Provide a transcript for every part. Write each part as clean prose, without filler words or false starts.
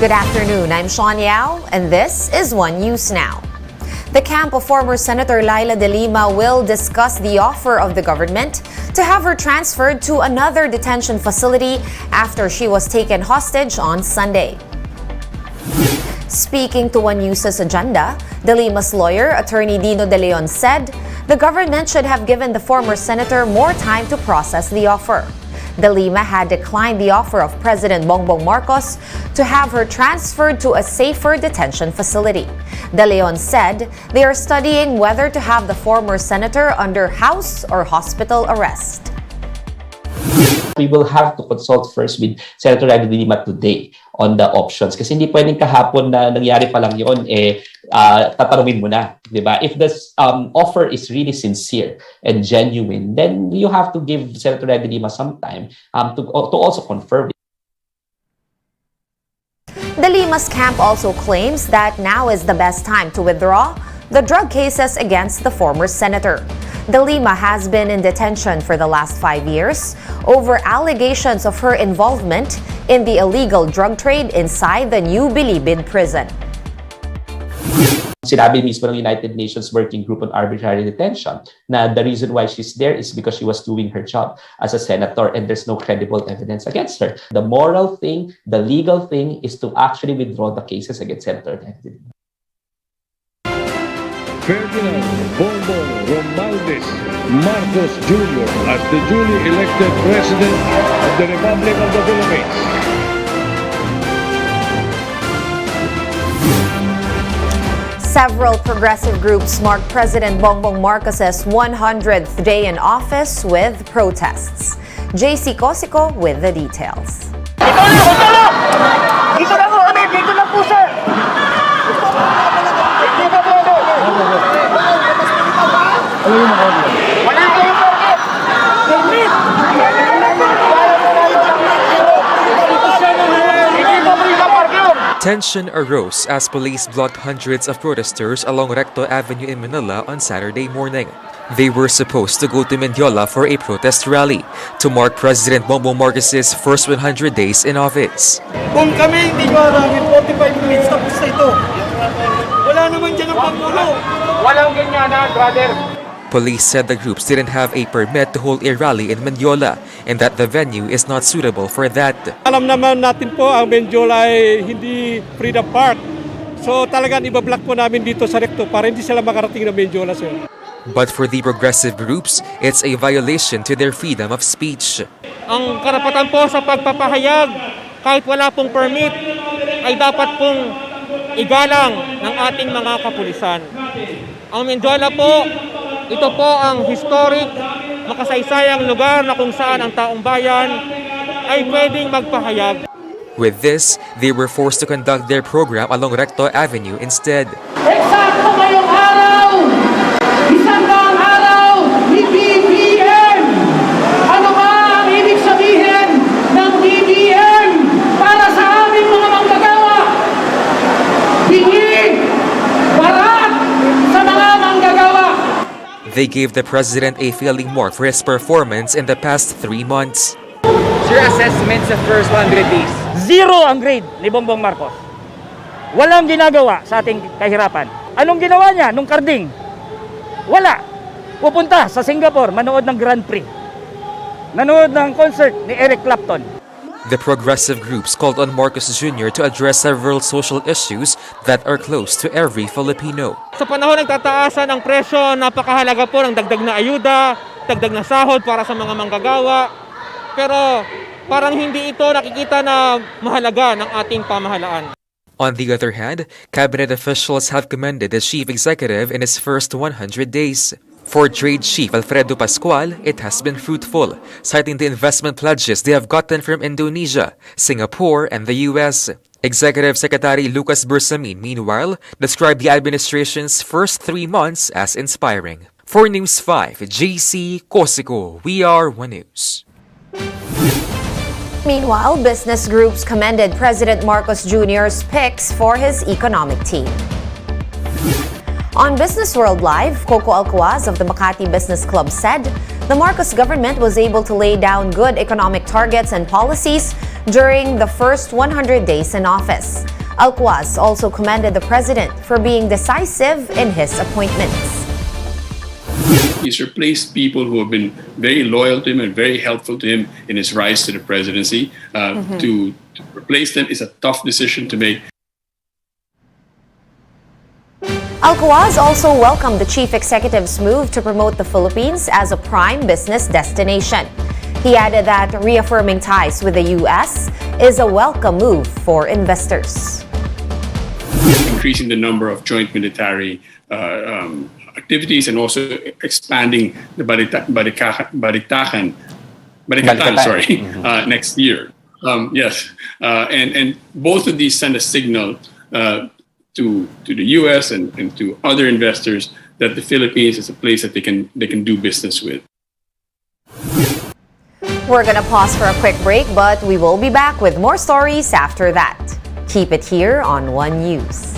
Good afternoon, I'm Sean Yao, and this is One News Now. The camp of former Senator Laila de Lima will discuss the offer of the government to have her transferred to another detention facility after she was taken hostage on Sunday. Speaking to One News's agenda, de Lima's lawyer, Attorney Dino De Leon, said the government should have given the former senator more time to process the offer. De Lima had declined the offer of President Bongbong Marcos to have her transferred to a safer detention facility. De Leon said they are studying whether to have the former senator under house or hospital arrest. We will have to consult first with Senator Laila de Lima today on the options. Kasi hindi pwedeng kahapon na nangyari pa lang yun, tatanungin mo na, di ba? If this offer is really sincere and genuine, then you have to give Senator Laila de Lima some time to also confirm it. De Lima's camp also claims that now is the best time to withdraw the drug cases against the former senator. De Lima has been in detention for the last 5 years over allegations of her involvement in the illegal drug trade inside the New Bilibid prison. Sinabi mismo ng United Nations Working Group on Arbitrary Detention na the reason why she's there is because she was doing her job as a senator and there's no credible evidence against her. The moral thing, the legal thing is to actually withdraw the cases against Senator Laila de Lima. Ferdinand Bongbong Romualdez Marcos Jr. as the duly elected President of the Republic of the Philippines. Several progressive groups marked President Bongbong Marcos's 100th day in office with protests. JC Cosico with the details. Dito na! Dito na po kami! Dito na po, sir! Dito po! Wala kayong permit! Permit! Tension arose as police blocked hundreds of protesters along Recto Avenue in Manila on Saturday morning. They were supposed to go to Mendiola for a protest rally to mark President Bongbong Marcos's first 100 days in office. Kung kami hindi nyo arangin, 45 minutes tapos na ito. Wala naman dyan ang Pangulo. Walang ganyan na, brother. Police said the groups didn't have a permit to hold a rally in Mendiola and that the venue is not suitable for that. Alam naman natin po ang Mendiola ay hindi Freedom Park. So talagang ibablock po namin dito sa Recto para hindi sila makarating ng Mendiola, sir. But for the progressive groups, it's a violation to their freedom of speech. Ang karapatan po sa pagpapahayag kahit wala pong permit ay dapat pong igalang ng ating mga kapulisan. Ang Mendiola po, ito po ang historic, makasaysayang lugar na kung saan ang taong bayan ay pwedeng magpahayag. With this, they were forced to conduct their program along Recto Avenue instead. Eksakto ngayong araw! Isang daang araw ni PBBM! Ano ba ang ibig sabihin ng PBBM para sa aming mga manggagawa? Bingi! Barat sa mga manggagawa! They gave the president a failing mark for his performance in the past 3 months. Your assessment sa first 100 days? 0 ang grade ni Bongbong Marcos. Walang ginagawa sa ating kahirapan. Anong ginawa niya nung karding? Wala. Pupunta sa Singapore, manood ng Grand Prix. Nanood ng concert ni Eric Clapton. The progressive groups called on Marcos Jr. to address several social issues that are close to every Filipino. Sa panahon ng tataasan ng presyo, napakahalaga po ng dagdag na ayuda, dagdag na sahod para sa mga manggagawa. Pero parang hindi ito nakikita na mahalaga ng ating pamahalaan. On the other hand, cabinet officials have commended the chief executive in his first 100 days. For Trade Chief Alfredo Pascual, it has been fruitful, citing the investment pledges they have gotten from Indonesia, Singapore, and the U.S. Executive Secretary Lucas Bersamin, meanwhile, described the administration's first 3 months as inspiring. For News 5, JC Cosico, we are One News. Meanwhile, business groups commended President Marcos Jr.'s picks for his economic team. On Business World Live, Coco Alcuaz of the Makati Business Club said the Marcos government was able to lay down good economic targets and policies during the first 100 days in office. Alcuaz also commended the president for being decisive in his appointments. He's replaced people who have been very loyal to him and very helpful to him in his rise to the presidency. To replace them is a tough decision to make. Alcuaz also welcomed the chief executive's move to promote the Philippines as a prime business destination. He added that reaffirming ties with the U.S. is a welcome move for investors. Increasing the number of joint military activities and also expanding the Balikatan, next year. And both of these send a signal to the U.S. and to other investors that the Philippines is a place that they can do business with. We're going to pause for a quick break, but we will be back with more stories after that. Keep it here on One News.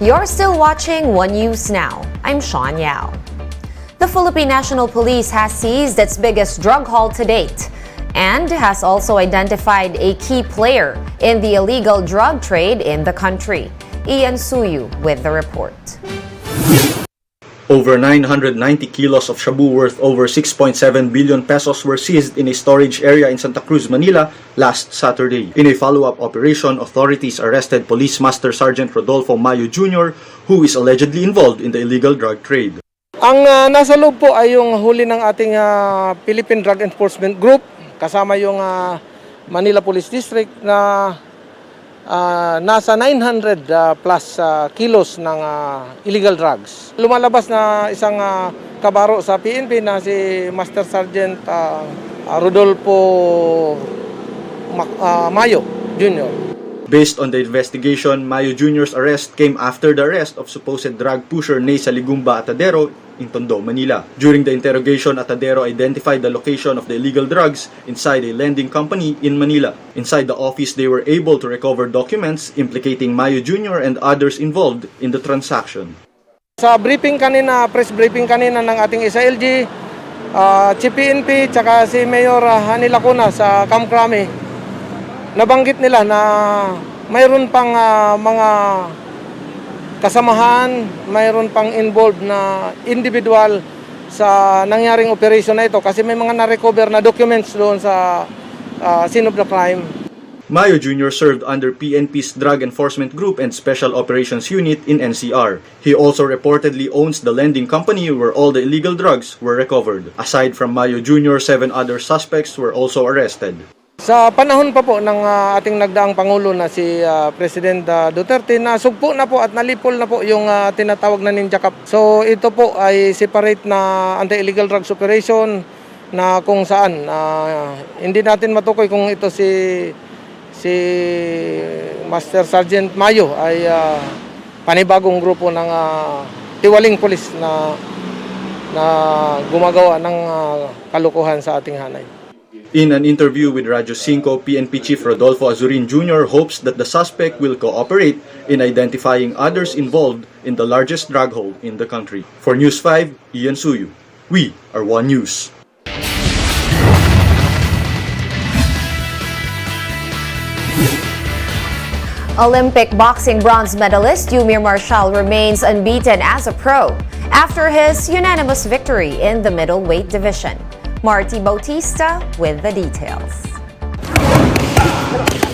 You're still watching One News Now. I'm Sean Yao. The Philippine National Police has seized its biggest drug haul to date and has also identified a key player in the illegal drug trade in the country. Ian Suyu with the report. Over 990 kilos of shabu worth over 6.7 billion pesos were seized in a storage area in Santa Cruz, Manila last Saturday. In a follow-up operation, authorities arrested Police Master Sergeant Rodolfo Mayo Jr., who is allegedly involved in the illegal drug trade. Ang nasa loob po ay yung huli ng ating Philippine Drug Enforcement Group, kasama yung Manila Police District na nasa 900 plus kilos ng illegal drugs. Lumalabas na isang kabaro sa PNP na si Master Sergeant Rodolfo Mayo Jr. Based on the investigation, Mayo Jr.'s arrest came after the arrest of supposed drug pusher Ney Saligumba Atadero in Tondo, Manila. During the interrogation, Atadero identified the location of the illegal drugs inside a lending company in Manila. Inside the office, they were able to recover documents implicating Mayo Jr. and others involved in the transaction. Sa briefing kanina, press briefing kanina ng ating SILG, Chief PNP, tsaka si Mayor Hani Lacuna sa Camp Crame, nabanggit nila na mayroon pang mga kasamahan, mayroon pang involved na individual sa nangyaring operation na ito kasi may mga na-recover na documents doon sa scene of the crime. Mayo Jr. served under PNP's Drug Enforcement Group and Special Operations Unit in NCR. He also reportedly owns the lending company where all the illegal drugs were recovered. Aside from Mayo Jr., 7 other suspects were also arrested. Sa panahon pa po ng ating nagdaang Pangulo na si President Duterte, nasugpo na po at nalipol na po yung tinatawag na Ninja Cup. So ito po ay separate na anti-illegal drugs operation na kung saan hindi natin matukoy kung ito si Master Sergeant Mayo ay panibagong grupo ng tiwaling pulis na gumagawa ng kalukuhan sa ating hanay. In an interview with Radyo 5, PNP Chief Rodolfo Azurin Jr. hopes that the suspect will cooperate in identifying others involved in the largest drug haul in the country. For News 5, Ian Suyu. We are One News. Olympic boxing bronze medalist Eumir Marcial remains unbeaten as a pro after his unanimous victory in the middleweight division. Marty Bautista with the details.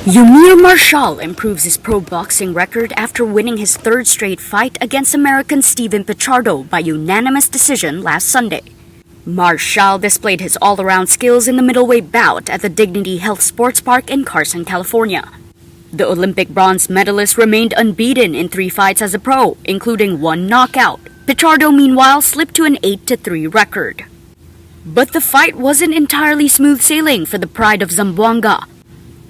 Eumir Marcial improves his pro boxing record after winning his third straight fight against American Steven Pichardo by unanimous decision last Sunday. Marcial displayed his all-around skills in the middleweight bout at the Dignity Health Sports Park in Carson, California. The Olympic bronze medalist remained unbeaten in 3 fights as a pro, including 1 knockout. Pichardo, meanwhile, slipped to an 8-3 record. But the fight wasn't entirely smooth sailing for the pride of Zamboanga.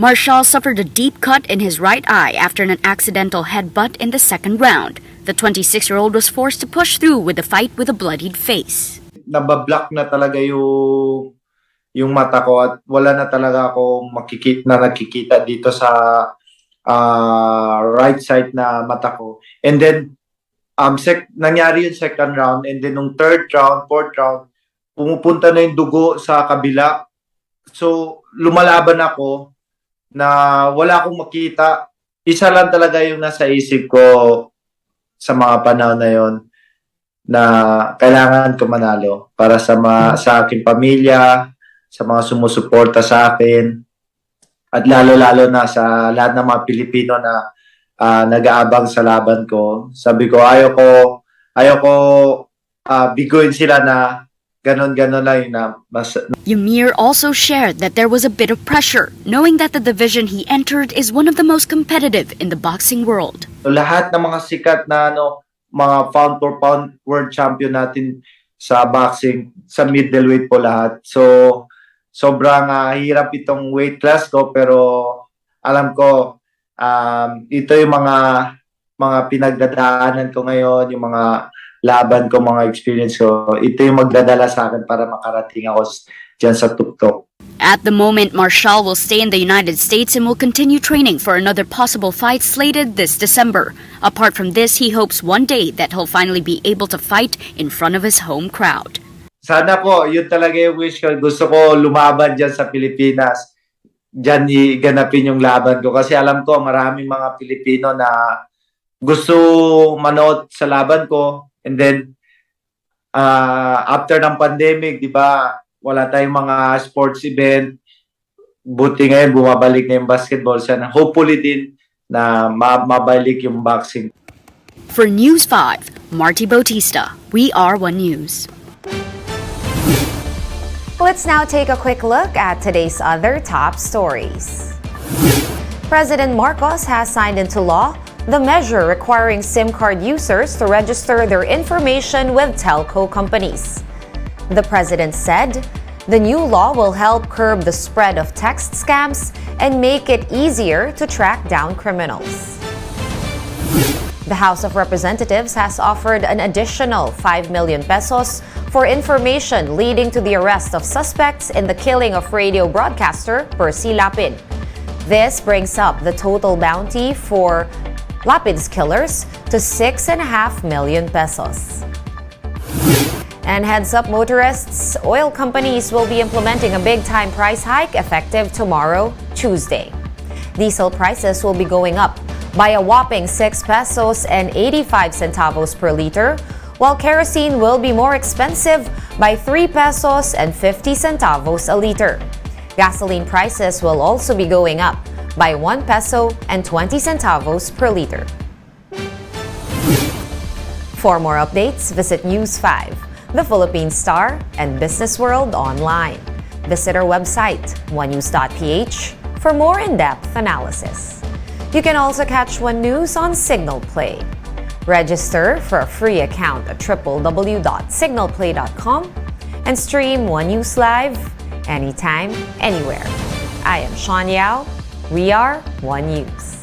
Marcial suffered a deep cut in his right eye after an accidental headbutt in the second round. The 26-year-old was forced to push through with the fight with a bloodied face. Nabablock na talaga yung mata ko at wala na talaga ako nakikita dito sa right side na mata ko. And then nangyari yung second round, and then nung third round, fourth round, pumupunta na yung dugo sa kabila. So, lumalaban ako na wala akong makita. Isa lang talaga yung nasa isip ko sa mga panahon na yon na kailangan ko manalo para sa aking pamilya, sa mga sumusuporta sa akin, at lalo-lalo na sa lahat ng mga Pilipino na nag-aabang sa laban ko. Sabi ko, ayaw ko biguin sila na ganon-ganon lang na mas... Eumir also shared that there was a bit of pressure, knowing that the division he entered is one of the most competitive in the boxing world. Lahat ng mga sikat na mga pound-for-pound world champion natin sa boxing, sa middleweight po lahat. So, sobrang hirap itong weight class ko, pero alam ko, ito yung mga pinagdadaanan ko ngayon, yung mga laban ko, mga experience ko, ito yung magdadala sa akin para makarating ako dyan sa tuktok. At the moment, Marcial will stay in the United States and will continue training for another possible fight slated this December. Apart from this, he hopes one day that he'll finally be able to fight in front of his home crowd. Sana po, yun talaga yung wish ko. Gusto ko lumaban dyan sa Pilipinas. Dyan iganapin yung laban ko. Kasi alam ko, maraming mga Pilipino na gusto manood sa laban ko. And then, after ng pandemic, di ba, wala tayong mga sports event. Buti ngayon, bumabalik na yung basketball. Sana hopefully din na mabalik yung boxing. For News 5, Marty Bautista, We Are One News. Let's now take a quick look at today's other top stories. President Marcos has signed into law the measure requiring SIM card users to register their information with telco companies. The president said the new law will help curb the spread of text scams and make it easier to track down criminals. The House of Representatives has offered an additional 5 million pesos for information leading to the arrest of suspects in the killing of radio broadcaster Percy Lapid. This brings up the total bounty for Lapid's killers to 6.5 million pesos. And heads up motorists, oil companies will be implementing a big-time price hike effective tomorrow, Tuesday. Diesel prices will be going up by a whopping 6 pesos and 85 centavos per liter, while kerosene will be more expensive by 3 pesos and 50 centavos a liter. Gasoline prices will also be going up by 1 peso and 20 centavos per liter. For more updates, visit News 5, The Philippine Star, and Business World online. Visit our website, onenews.ph, for more in-depth analysis. You can also catch One News on Signal Play. Register for a free account at www.signalplay.com and stream One News live anytime, anywhere. I am Sean Yao. We are One News.